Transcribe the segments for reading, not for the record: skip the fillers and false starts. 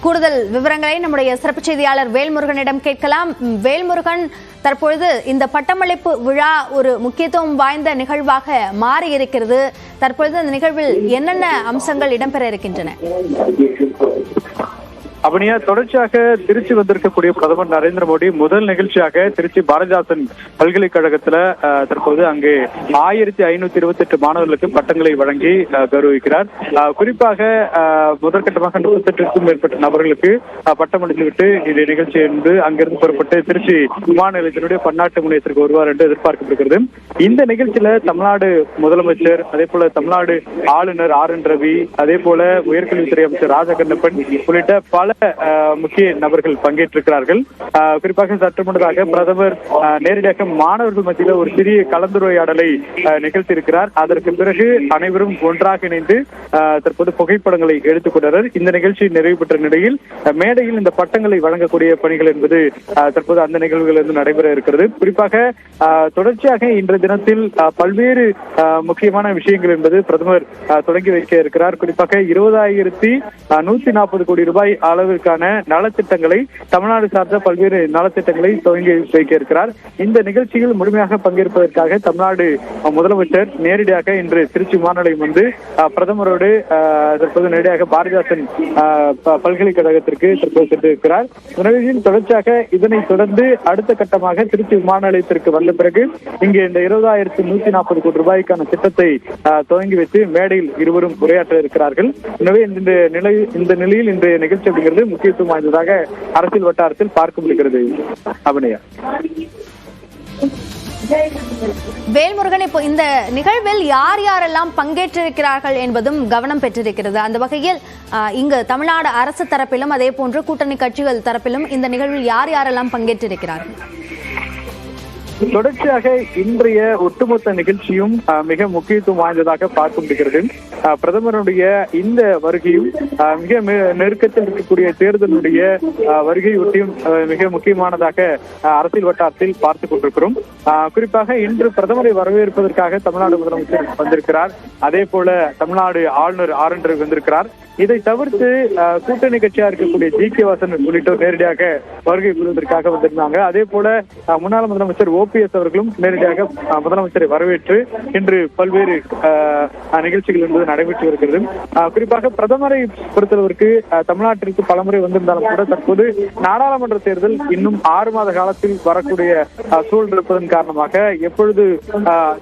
கூடுதல் விவரங்களை நம்முடைய சிறப்பு செய்தியாளர் வேல்முருகனிடம் கேட்கலாம். வேல்முருகன், தற்பொழுது இந்த பட்டமளிப்பு விழா ஒரு முக்கியத்துவம் வாய்ந்த நிகழ்வாக மாறி இருக்கிறது. தற்பொழுது இந்த நிகழ்வில் என்னென்ன அம்சங்கள் இடம்பெற இருக்கின்றன? அவனியா தொடர்ச்சியாக திருச்சி வந்திருக்கக்கூடிய பிரதமர் நரேந்திர மோடி முதல் நிகழ்ச்சியாக திருச்சி பாரதிதாசன் பல்கலைக்கழகத்துல தற்போது அங்கே 1528 மாணவர்களுக்கு பட்டங்களை வழங்கி கௌரவிக்கிறார். குறிப்பாக முதற்கட்டமாக 38க்கும் மேற்பட்ட நபர்களுக்கு பட்டமளித்துவிட்டு இந்த நிகழ்ச்சி என்று அங்கிருந்து புறப்பட்டு திருச்சி விமான நிலையத்தினுடைய பன்னாட்டு முனையத்திற்கு வருவார் என்று எதிர்பார்க்கப்படுகிறது. இந்த நிகழ்ச்சியில தமிழ்நாடு முதலமைச்சர், அதே போல தமிழ்நாடு ஆளுநர் RN ரவி, அதே போல உயர்கல்வித்துறை அமைச்சர் ராஜகண்ணப்பன் உள்ளிட்ட பல முக்கிய நபர்கள் பங்கேற்றிருக்கிறார்கள். குறிப்பாக சற்று முன்னதாக பிரதமர் நேரடியாக மாணவர்கள் மத்தியில் ஒரு சிறிய கலந்துரையாடலை நிகழ்த்தியிருக்கிறார். அதற்கு பிறகு அனைவரும் ஒன்றாக இணைந்து தற்போது புகைப்படங்களை எடுத்துக் கொண்டனர். இந்த நிகழ்ச்சி நிறைவு பெற்ற நிலையில் மேடையில் இந்த பட்டங்களை வழங்கக்கூடிய பணிகள் என்பது தற்போது அந்த நிகழ்வுகள் நடைபெற இருக்கிறது. குறிப்பாக தொடர்ச்சியாக இன்றைய தினத்தில் பல்வேறு முக்கியமான விஷயங்கள் என்பது பிரதமர் தொடங்கி வைக்க இருக்கிறார். குறிப்பாக 20,140 கோடி ரூபாய் அளவிற்கான நலத்திட்டங்களை, தமிழ்நாடு சார்ந்த பல்வேறு நலத்திட்டங்களை துவங்கி வைக்க இருக்கிறார். இந்த நிகழ்ச்சியில் முழுமையாக பங்கேற்பதற்காக தமிழ்நாடு முதலமைச்சர் நேரடியாக இன்று திருச்சி விமான நிலையம் வந்து பிரதமரோடு தற்போது நேரடியாக பாரதிதாசன் பல்கலைக்கழகத்திற்கு தற்போது சென்றிருக்கிறார். உணவின் தொடர்ச்சியாக இதனைத் தொடர்ந்து அடுத்த கட்டமாக திருச்சி விமான நிலையத்திற்கு வந்த பிறகு இங்கே இந்த 20,140 கோடி ரூபாய்க்கான திட்டத்தை துவங்கி வைத்து மேடையில் இருவரும் உரையாற்ற இருக்கிறார்கள். எனவே இந்த நிலையில் இன்றைய நிகழ்ச்சி அப்படிங்கிறது முக்கியத்துவம் வாய்ந்ததாக அரசியல் வட்டாரத்தில் பார்க்க முடிகிறது. அபிநயா. வேல்முருகன், இப்போ இந்த நிகழ்வில் யார் யாரெல்லாம் பங்கேற்றிருக்கிறார்கள் என்பதும் கவனம் பெற்றிருக்கிறது. அந்த வகையில் இங்கு தமிழ்நாடு அரசு தரப்பிலும் அதே போன்று கூட்டணி கட்சிகள் தரப்பிலும் இந்த நிகழ்வில் யார் யாரெல்லாம் பங்கேற்றிருக்கிறார்கள்? தொடர்ச்சியாக இன்றைய ஒட்டுமொத்த நிகழ்ச்சியும் மிக முக்கியத்துவம் வாய்ந்ததாக பார்க்க முடிகிறது. பிரதமருடைய இந்த வருகையும் மிக நெருக்கத்தில் இருக்கக்கூடிய தேர்தலுடைய வருகையொட்டியும் மிக முக்கியமானதாக அரசியல் வட்டாரத்தில் பார்த்துக் கொண்டிருக்கிறோம். குறிப்பாக இன்று பிரதமரை வரவேற்பதற்காக தமிழ்நாடு முதலமைச்சர் வந்திருக்கிறார். அதே போல தமிழ்நாடு ஆளுநர் RN ரவி வந்திருக்கிறார். இதை தவிர்த்து கூட்டணி கட்சியா இருக்கக்கூடிய GK வாசன் உள்ளிட்டோர் நேரடியாக வருகை புரிவதற்காக வந்திருந்தாங்க. அதே போல முன்னாள் முதலமைச்சர் OPS அவர்களும் நேரடியாக முதலமைச்சரை வரவேற்று இன்று பல்வேறு நிகழ்ச்சிகள் என்பது நடைபெற்று வருகிறது. குறிப்பாக பிரதமரை பொறுத்தளவிற்கு தமிழ்நாட்டிற்கு பலமுறை வந்திருந்தாலும் கூட தற்போது நாடாளுமன்ற தேர்தல் இன்னும் 6 மாத காலத்தில் வரக்கூடிய சூழல் இருப்பதன் காரணமாக எப்பொழுது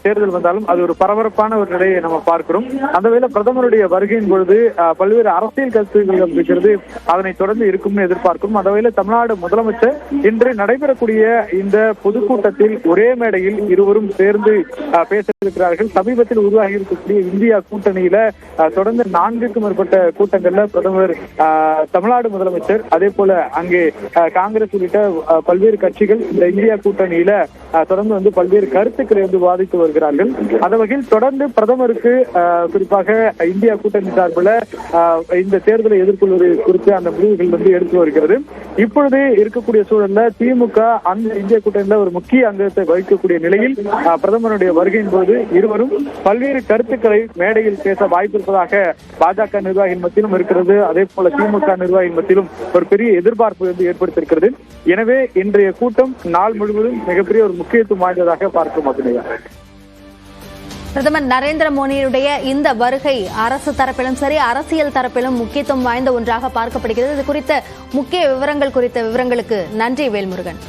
தேர்தல் வந்தாலும் அது ஒரு பரபரப்பான ஒரு நிலையை நம்ம பார்க்கிறோம். அந்த வேளை பிரதமருடைய வருகையின் பொழுது பல்வேறு அரசியல் கருத்துக்கள் இருக்கிறது, அதனை தொடர்ந்து இருக்கும்னு எதிர்பார்க்கும். அந்த வகையில் தமிழ்நாடு முதலமைச்சர் இன்று நடைபெறக்கூடிய இந்த பொதுக்கூட்டத்தில் ஒரே மேடையில் இருவரும் சேர்ந்து பேச இருக்கிறார்கள். சமீபத்தில் உருவாகி இருக்கக்கூடிய இந்தியா கூட்டணியில தொடர்ந்து 4க்கும் மேற்பட்ட கூட்டங்கள்ல பிரதமர், தமிழ்நாடு முதலமைச்சர், அதே போல அங்கே காங்கிரஸ் உள்ளிட்ட பல்வேறு கட்சிகள் இந்த இந்தியா கூட்டணியில தொடர்ந்து வந்து பல்வேறு கருத்துக்களை வந்து வாதித்து வருகிறார்கள். அந்த வகையில் தொடர்ந்து பிரதமருக்கு குறிப்பாக இந்தியா கூட்டணி சார்பில் இந்த தேர்தலை எதிர்கொள்வது குறித்து அந்த முடிவுகள் வந்து எடுத்து வருகிறது. இப்பொழுது இருக்கக்கூடிய சூழல்ல திமுக அந்த இந்திய கூட்டணியில ஒரு முக்கிய அங்கத்தை வகிக்கக்கூடிய நிலையில் பிரதமருடைய வருகையின் போது இருவரும் பல்வேறு கருத்துக்களை மேடையில் பேச வாய்ப்பிருப்பதாக பாஜக நிர்வாகிகள் மத்தியிலும் இருக்கிறது. அதே போல திமுக நிர்வாகிகள் மத்தியிலும் ஒரு பெரிய எதிர்பார்ப்பு வந்து ஏற்படுத்தியிருக்கிறது. எனவே இன்றைய கூட்டம் நாள் முழுவதும் மிகப்பெரிய ஒரு முக்கியத்துவம் வாய்ந்ததாக பார்க்கும். அபிநயா, பிரதமர் நரேந்திர மோடியுடைய இந்த வருகை அரசு தரப்பிலும் சரி அரசியல் தரப்பிலும் முக்கியத்துவம் வாய்ந்த ஒன்றாக பார்க்கப்படுகிறது. இது குறித்த முக்கிய விவரங்கள் குறித்த விவரங்களுக்கு நன்றி வேல்முருகன்.